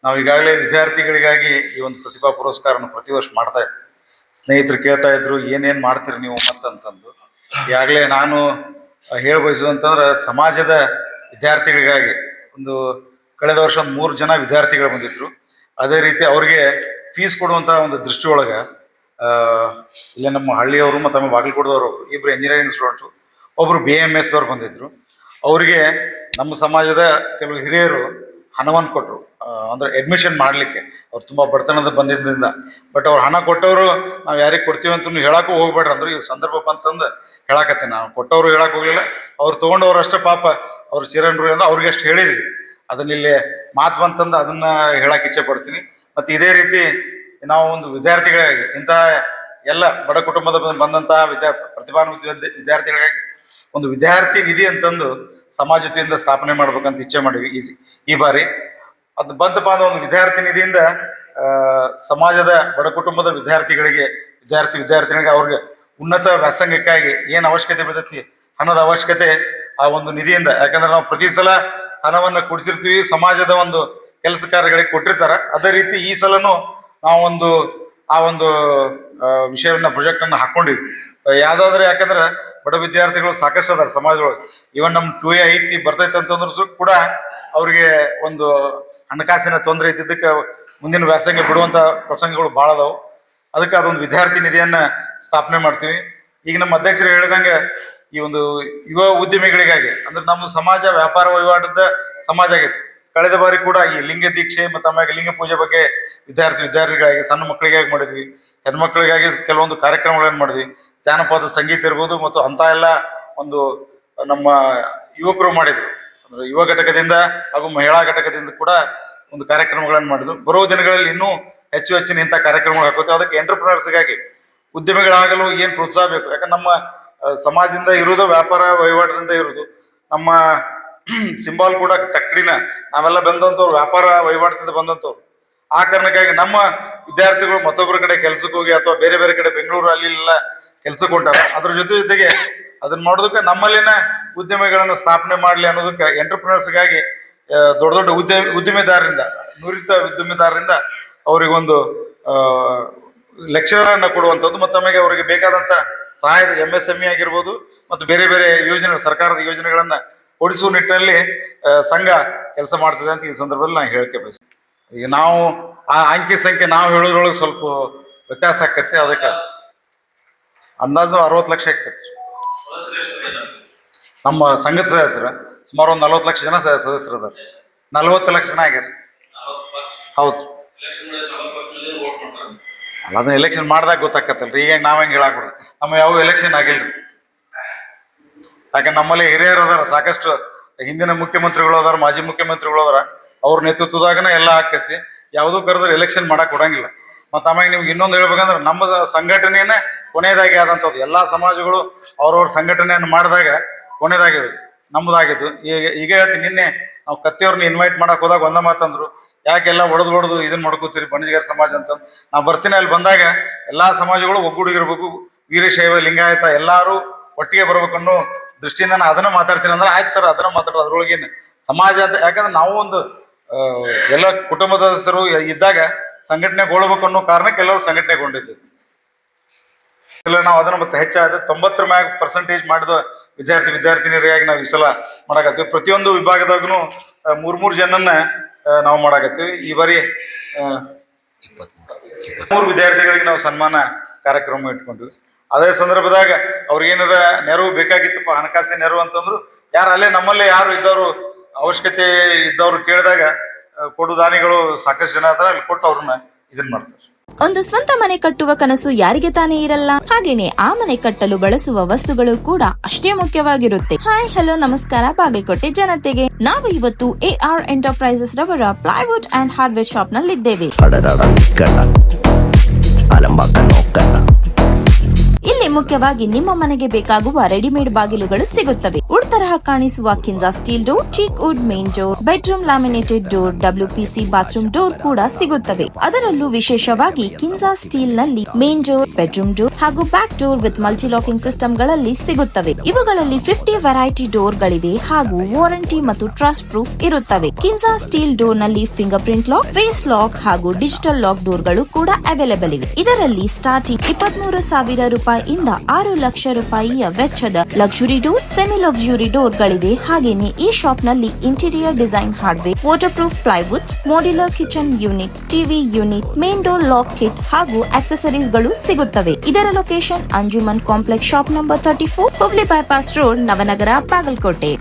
ನಾವು ಈಗಾಗಲೇ ವಿದ್ಯಾರ್ಥಿಗಳಿಗಾಗಿ ಈ ಒಂದು ಪ್ರತಿಭಾ ಪುರಸ್ಕಾರನ ಪ್ರತಿ ವರ್ಷ ಮಾಡ್ತಾ ಇದ್ವಿ. ಸ್ನೇಹಿತರು ಕೇಳ್ತಾ ಇದ್ರು ಏನೇನು ಮಾಡ್ತೀರಿ ನೀವು ಮತ್ತಂತಂದು. ಈಗಾಗಲೇ ನಾನು ಹೇಳಬಯಸುವಂತಂದ್ರೆ ಸಮಾಜದ ವಿದ್ಯಾರ್ಥಿಗಳಿಗಾಗಿ ಒಂದು ಕಳೆದ ವರ್ಷ 3 ಜನ ವಿದ್ಯಾರ್ಥಿಗಳು ಬಂದಿದ್ರು. ಅದೇ ರೀತಿ ಅವ್ರಿಗೆ ಫೀಸ್ ಕೊಡುವಂಥ ಒಂದು ದೃಷ್ಟಿಯೊಳಗೆ ಇಲ್ಲೇ ನಮ್ಮ ಹಳ್ಳಿಯವರು ಮತ್ತು ನಮ್ಮ ಬಾಗಲಕೋಟದವರು ಇಬ್ಬರು ಇಂಜಿನಿಯರಿಂಗ್ ಸ್ಟೂಡೆಂಟು, ಒಬ್ಬರು BMS ದವ್ರು ಬಂದಿದ್ರು. ಅವರಿಗೆ ನಮ್ಮ ಸಮಾಜದ ಕೆಲವು ಹಿರಿಯರು ಹಣವನ್ನು ಕೊಟ್ಟರು, ಅಂದರೆ ಅಡ್ಮಿಷನ್ ಮಾಡಲಿಕ್ಕೆ. ಅವ್ರು ತುಂಬ ಬಡತನದ ಬಂದಿದ್ದರಿಂದ. ಬಟ್ ಅವ್ರು ಹಣ ಕೊಟ್ಟವರು ನಾವು ಯಾರಿಗೆ ಕೊಡ್ತೀವಿ ಅಂತ ಹೇಳಕ್ಕೂ ಹೋಗ್ಬೇಡ್ರಿ ಅಂದ್ರೆ ಈ ಸಂದರ್ಭ ಬಂತಂದು ಹೇಳಕತ್ತೀನಿ. ನಾವು ಕೊಟ್ಟವರು ಹೇಳಕ್ಕೆ ಹೋಗಲಿಲ್ಲ, ಅವ್ರು ತೊಗೊಂಡವ್ರು ಅಷ್ಟೇ ಪಾಪ ಅವ್ರು ಚಿರನ್ರು ಎಂದು ಅವ್ರಿಗೆ ಅಷ್ಟು ಹೇಳಿದ್ವಿ. ಅದನ್ನಿಲ್ಲಿ ಮಾತು ಬಂತಂದು ಅದನ್ನು ಹೇಳಕ್ಕೆ ಇಚ್ಛೆ ಪಡ್ತೀನಿ. ಮತ್ತು ಇದೇ ರೀತಿ ನಾವು ಒಂದು ವಿದ್ಯಾರ್ಥಿಗಳಿಗಾಗಿ ಇಂಥ ಎಲ್ಲ ಬಡ ಕುಟುಂಬದ ಬಂದಂತಹ ಪ್ರತಿಭಾನ್ವಿತ ವಿದ್ಯಾರ್ಥಿಗಳಿಗಾಗಿ ಒಂದು ವಿದ್ಯಾರ್ಥಿ ನಿಧಿ ಅಂತಂದು ಸಮಾಜ ವತಿಯಿಂದ ಸ್ಥಾಪನೆ ಮಾಡ್ಬೇಕಂತ ಇಚ್ಛೆ ಮಾಡಿವಿ ಈ ಬಾರಿ. ಅದು ಬಂತಪ್ಪ ಅಂದ್ರೆ ಒಂದು ವಿದ್ಯಾರ್ಥಿ ನಿಧಿಯಿಂದ ಸಮಾಜದ ಬಡ ಕುಟುಂಬದ ವಿದ್ಯಾರ್ಥಿನಿಗೆ ಅವ್ರಿಗೆ ಉನ್ನತ ವ್ಯಾಸಂಗಕ್ಕಾಗಿ ಏನು ಅವಶ್ಯಕತೆ ಬೀಳ್ತೈತಿ ಹಣದ ಅವಶ್ಯಕತೆ ಆ ಒಂದು ನಿಧಿಯಿಂದ. ಯಾಕಂದ್ರೆ ನಾವು ಪ್ರತಿ ಸಲ ಹಣವನ್ನು ಕೊಡಿಸಿರ್ತೀವಿ, ಸಮಾಜದ ಒಂದು ಕೆಲಸ ಕಾರ್ಯಗಳಿಗೆ ಕೊಟ್ಟಿರ್ತಾರೆ. ಅದೇ ರೀತಿ ಈ ಸಲನೂ ನಾವು ಆ ಒಂದು ವಿಷಯವನ್ನ ಪ್ರಾಜೆಕ್ಟನ್ನು ಹಾಕ್ಕೊಂಡಿವಿ. ಯಾವುದಾದ್ರೆ ಯಾಕಂದ್ರೆ ಬಡ ವಿದ್ಯಾರ್ಥಿಗಳು ಸಾಕಷ್ಟು ಅದಾರ ಸಮಾಜದೊಳಗೆ. ಇವನ್ ನಮ್ಮ 2A ಐತಿ ಬರ್ತೈತೆ ಅಂತಂದ್ರೂ ಕೂಡ ಅವ್ರಿಗೆ ಒಂದು ಹಣಕಾಸಿನ ತೊಂದರೆ ಇದ್ದಿದ್ದಕ್ಕೆ ಮುಂದಿನ ವ್ಯಾಸಂಗ ಬಿಡುವಂಥ ಪ್ರಸಂಗಗಳು ಭಾಳ ಅದಾವು. ಅದಕ್ಕೆ ಅದೊಂದು ವಿದ್ಯಾರ್ಥಿ ನಿಧಿಯನ್ನು ಸ್ಥಾಪನೆ ಮಾಡ್ತೀವಿ. ಈಗ ನಮ್ಮ ಅಧ್ಯಕ್ಷರು ಹೇಳಿದಂಗೆ ಈ ಒಂದು ಯುವ ಉದ್ಯಮಿಗಳಿಗಾಗಿ ಅಂದ್ರೆ ನಮ್ಮ ಸಮಾಜ ವ್ಯಾಪಾರ ವಹಿವಾಟದ ಸಮಾಜ ಆಗೈತೆ. ಕಳೆದ ಬಾರಿ ಕೂಡ ಈ ಲಿಂಗ ದೀಕ್ಷೆ ಮತ್ತು ಆಮೇಲೆ ಲಿಂಗ ಪೂಜೆ ಬಗ್ಗೆ ವಿದ್ಯಾರ್ಥಿಗಳಿಗಾಗಿ ಸಣ್ಣ ಮಕ್ಕಳಿಗಾಗಿ ಮಾಡಿದ್ವಿ, ಹೆಣ್ಮಕ್ಳಿಗಾಗಿ ಕೆಲವೊಂದು ಕಾರ್ಯಕ್ರಮಗಳನ್ನು ಮಾಡಿದ್ವಿ. ಜಾನಪದ ಸಂಗೀತ ಇರ್ಬೋದು ಮತ್ತು ಅಂಥ ಎಲ್ಲ ಒಂದು ನಮ್ಮ ಯುವಕರು ಮಾಡಿದ್ರು. ಅಂದರೆ ಯುವ ಘಟಕದಿಂದ ಹಾಗೂ ಮಹಿಳಾ ಘಟಕದಿಂದ ಕೂಡ ಒಂದು ಕಾರ್ಯಕ್ರಮಗಳನ್ನು ಮಾಡಿದ್ರು. ಬರುವ ದಿನಗಳಲ್ಲಿ ಇನ್ನೂ ಹೆಚ್ಚಿನ ಇಂಥ ಕಾರ್ಯಕ್ರಮಗಳು ಹಾಕೋತೀವಿ. ಅದಕ್ಕೆ ಎಂಟರ್ಪ್ರಿನರ್ಸ್ಗಾಗಿ ಉದ್ಯಮಿಗಳಾಗಲು ಏನು ಪ್ರೋತ್ಸಾಹ ಬೇಕು. ಯಾಕಂದ್ರೆ ನಮ್ಮ ಸಮಾಜದಿಂದ ಇರುವುದು ವ್ಯಾಪಾರ ವಹಿವಾಟದಿಂದ ಇರುವುದು. ನಮ್ಮ ಸಿಂಬಾಲ್ ಕೂಡ ತಕ್ಕಡಿನ ನಾವೆಲ್ಲ ಬಂದಂಥವ್ರು ವ್ಯಾಪಾರ ವಹಿವಾಟದಿಂದ ಬಂದಂಥವ್ರು. ಆ ಕಾರಣಕ್ಕಾಗಿ ನಮ್ಮ ವಿದ್ಯಾರ್ಥಿಗಳು ಮತ್ತೊಬ್ಬರ ಕಡೆ ಕೆಲ್ಸಕ್ಕೆ ಹೋಗಿ ಅಥವಾ ಬೇರೆ ಬೇರೆ ಕಡೆ ಬೆಂಗಳೂರು ಅಲ್ಲಿಲ್ಲ ಕೆಲ್ಸಕ್ಕೆ ಹೊಂಟಾರ. ಅದ್ರ ಜೊತೆಗೆ ಅದನ್ನ ಮಾಡೋದಕ್ಕೆ ನಮ್ಮಲ್ಲಿನ ಉದ್ಯಮಿಗಳನ್ನು ಸ್ಥಾಪನೆ ಮಾಡಲಿ ಅನ್ನೋದಕ್ಕೆ ಎಂಟರ್ಪ್ರಿನರ್ಸ್ಗಾಗಿ ದೊಡ್ಡ ದೊಡ್ಡ ಉದ್ಯಮಿದಾರರಿಂದ ನುರಿತ ಉದ್ಯಮಿದಾರರಿಂದ ಅವರಿಗೊಂದು ಲೆಕ್ಚರನ್ನು ಕೊಡುವಂಥದ್ದು ಮತ್ತು ಆಮೇಲೆ ಅವರಿಗೆ ಬೇಕಾದಂಥ ಸಹಾಯದ MSME ಆಗಿರ್ಬೋದು ಮತ್ತು ಬೇರೆ ಬೇರೆ ಯೋಜನೆಗಳು ಸರ್ಕಾರದ ಯೋಜನೆಗಳನ್ನು ಕೊಡಿಸುವ ನಿಟ್ಟಿನಲ್ಲಿ ಸಂಘ ಕೆಲಸ ಮಾಡ್ತದೆ ಅಂತ ಈ ಸಂದರ್ಭದಲ್ಲಿ ನಾನು ಹೇಳಿಕೆ ಬಯಸ್ತೀನಿ. ಈಗ ನಾವು ಆ ಅಂಕಿ ಸಂಖ್ಯೆ ನಾವು ಹೇಳೋದ್ರೊಳಗೆ ಸ್ವಲ್ಪ ವ್ಯತ್ಯಾಸ ಆಕತ್ತೆ. ಅದಕ್ಕೆ ಅಂದಾಜು 60 ಲಕ್ಷ ಆಕೈತಿ. ನಮ್ಮ ಸಂಘದ ಸದಸ್ಯರು ಸುಮಾರು ಒಂದು 40 ಲಕ್ಷ ಜನ ಸದಸ್ಯರು ಅದಾರ. 40 ಲಕ್ಷ ಜನ ಆಗ್ಯಾರ. ಹೌದು, ಅಲ್ಲ ಅದನ್ನ ಎಲೆಕ್ಷನ್ ಮಾಡಿದಾಗ ಗೊತ್ತಾಕತ್ತಲ್ರಿ. ಈಗ ನಾವು ಹೆಂಗೆ ಹೇಳಾಕ್ಬಿಡ್ರಿ, ನಮ್ಮ ಯಾವ ಎಲೆಕ್ಷನ್ ಆಗಿಲ್ರಿ. ಯಾಕಂದ್ರೆ ನಮ್ಮಲ್ಲಿ ಹಿರಿಯರು ಅದಾರ, ಸಾಕಷ್ಟು ಹಿಂದಿನ ಮುಖ್ಯಮಂತ್ರಿಗಳು ಅದಾರ, ಮಾಜಿ ಮುಖ್ಯಮಂತ್ರಿಗಳು ಅದಾರ. ಅವ್ರ ನೇತೃತ್ವದಾಗನ ಎಲ್ಲ ಆಕೈತಿ. ಯಾವುದೂ ಕರೆದ್ರೆ ಎಲೆಕ್ಷನ್ ಮಾಡಕ್ಕೆ ಕೊಡಂಗಿಲ್ಲ. ಮತ್ತು ಆಮೇಲೆ ನಿಮ್ಗೆ ಇನ್ನೊಂದು ಹೇಳ್ಬೇಕಂದ್ರೆ ನಮ್ಮ ಸಂಘಟನೆಯೇ ಕೊನೆಯದಾಗಿ ಆದಂಥದ್ದು. ಎಲ್ಲ ಸಮಾಜಗಳು ಅವ್ರವ್ರ ಸಂಘಟನೆಯನ್ನು ಮಾಡಿದಾಗ ಕೊನೆಯದಾಗಿದೆ ನಮ್ಮದಾಗಿದ್ದು. ಈಗ ಹೇಳ್ತೀನಿ, ನಿನ್ನೆ ನಾವು ಕತ್ತಿಯವ್ರನ್ನ ಇನ್ವೈಟ್ ಮಾಡಕ್ಕೆ ಹೋದಾಗ ಒಂದ ಮಾತಂದ್ರು, ಯಾಕೆಲ್ಲ ಹೊಡೆದು ಇದನ್ನ ಮಾಡ್ಕೋತೀರಿ ಬಣಜಿಗರ ಸಮಾಜ ಅಂತ. ನಾವು ಬರ್ತೀನಿ, ಅಲ್ಲಿ ಬಂದಾಗ ಎಲ್ಲ ಸಮಾಜಗಳು ಒಗ್ಗೂಡಿಗಿರ್ಬೇಕು, ವೀರಶೈವ ಲಿಂಗಾಯತ ಎಲ್ಲರೂ ಒಟ್ಟಿಗೆ ಬರ್ಬೇಕನ್ನೋ ದೃಷ್ಟಿಯಿಂದ ನಾನು ಅದನ್ನ ಮಾತಾಡ್ತೀನಿ ಅಂದ್ರೆ ಆಯ್ತು ಸರ್, ಅದನ್ನ ಮಾತಾಡೋದು. ಅದ್ರೊಳಗೇನು ಸಮಾಜ ಅಂತ, ಯಾಕಂದ್ರೆ ನಾವು ಒಂದು ಎಲ್ಲ ಕುಟುಂಬದ ಸದಸ್ಯರು ಇದ್ದಾಗ ಸಂಘಟನೆಗೊಳ್ಬೇಕು ಅನ್ನೋ ಕಾರಣಕ್ಕೆ ಎಲ್ಲರೂ ಸಂಘಟನೆಗೊಂಡಿದ್ದೀವಿ. ಇಲ್ಲ ನಾವು ಅದನ್ನು ಮತ್ತೆ ಹೆಚ್ಚಾದ 90 ಮ್ಯಾಗ ಪರ್ಸೆಂಟೇಜ್ ಮಾಡಿದ ವಿದ್ಯಾರ್ಥಿನಿಯರಿಗಾಗಿ ನಾವು ಈ ಸಲ ಮಾಡಾಕತ್ತೀವಿ. ಪ್ರತಿಯೊಂದು ವಿಭಾಗದಾಗೂ 3 ಜನನ್ನ ನಾವು ಮಾಡಾಕತ್ತೀವಿ. ಈ ಬಾರಿ 23 ವಿದ್ಯಾರ್ಥಿಗಳಿಗೆ ನಾವು ಸನ್ಮಾನ ಕಾರ್ಯಕ್ರಮ ಇಟ್ಕೊಂಡ್ವಿ. ಅದೇ ಸಂದರ್ಭದಾಗ ಅವ್ರಿಗೇನಾರ ನೆರವು ಬೇಕಾಗಿತ್ತಪ್ಪ, ಹಣಕಾಸಿನ ನೆರವು ಅಂತಂದ್ರು, ಯಾರು ಅಲ್ಲೇ ನಮ್ಮಲ್ಲೇ ಯಾರು ಇದ್ದವರು ಅವಶ್ಯಕತೆ ಇದ್ದವ್ರು ಕೇಳಿದಾಗ ಕೊಡು ದಾನಿಗಳು ಸಾಕಷ್ಟು ಜನ ಅದಾರ, ಅಲ್ಲಿ ಕೊಟ್ಟು ಅವ್ರನ್ನ ಇದನ್ನ ಮಾಡ್ತಾರೆ. ಒಂದು ಸ್ವಂತ ಮನೆ ಕಟ್ಟುವ ಕನಸು ಯಾರಿಗೆ ತಾನೇ ಇರಲ್ಲ. ಹಾಗೇನೆ ಆ ಮನೆ ಕಟ್ಟಲು ಬಳಸುವ ವಸ್ತುಗಳು ಕೂಡ ಅಷ್ಟೇ ಮುಖ್ಯವಾಗಿರುತ್ತೆ. ಹಾಯ್ ಹಲೋ ನಮಸ್ಕಾರ ಬಾಗಲಕೋಟೆ ಜನತೆಗೆ. ನಾವು ಇವತ್ತು AR ಎಂಟರ್ಪ್ರೈಸಸ್ ರವರ ಪ್ಲೈವುಡ್ ಅಂಡ್ ಹಾರ್ಡ್ವೇರ್ ಶಾಪ್ ನಲ್ಲಿದ್ದೇವೆ. ಇಲ್ಲಿ ಮುಖ್ಯವಾಗಿ ನಿಮ್ಮ ಮನೆಗೆ ಬೇಕಾಗುವ ರೆಡಿಮೇಡ್ ಬಾಗಿಲುಗಳು ಸಿಗುತ್ತವೆ. ವುಡ್ ತರಹ ಕಾಣಿಸುವ Kinsa steel door, teak wood main door, bedroom laminated door, WPC bathroom door ಕೂಡ ಸಿಗುತ್ತವೆ. ಅದರಲ್ಲೂ ವಿಶೇಷವಾಗಿ ಕಿನ್ಸಾ ಸ್ಟೀಲ್ ನಲ್ಲಿ ಮೇನ್ ಡೋರ್, ಬೆಡ್ರೂಮ್ ಡೋರ್ ಹಾಗೂ back door with multi locking system ಗಳಲ್ಲಿ ಸಿಗುತ್ತವೆ. ಇವುಗಳಲ್ಲಿ 50 ವೆರೈಟಿ ಡೋರ್ ಗಳಿವೆ ಹಾಗೂ ವಾರಂಟಿ ಮತ್ತು ಟ್ರಸ್ಟ್ ಪ್ರೂಫ್ ಇರುತ್ತವೆ. ಕಿನ್ಸಾ ಸ್ಟೀಲ್ ಡೋರ್ ನಲ್ಲಿ finger print lock, face lock ಹಾಗೂ ಡಿಜಿಟಲ್ ಲಾಕ್ ಡೋರ್ ಗಳು ಕೂಡ ಅವೈಲೇಬಲ್ ಇವೆ. ಇದರಲ್ಲಿ ಸ್ಟಾರ್ಟಿಂಗ್ 23,000 ರೂಪಾಯಿಯಿಂದ 6 ಲಕ್ಷ ರೂಪಾಯಿಯ ವೆಚ್ಚದ luxury door, semi luxury door ಗಳಿವೆ. ಹಾಗೇನೆ ಈ ಶಾಪ್ ನಲ್ಲಿ interior design hardware, water proof plywood, modular kitchen unit, TV unit, main door lock kit ಹಾಗೂ ಆಕ್ಸೆಸರೀಸ್ ಗಳು ಸಿಗುತ್ತವೆ. ಇದರ location Anjuman complex, shop number 34, Hubli bypass road, Navanagar, Bagalkot.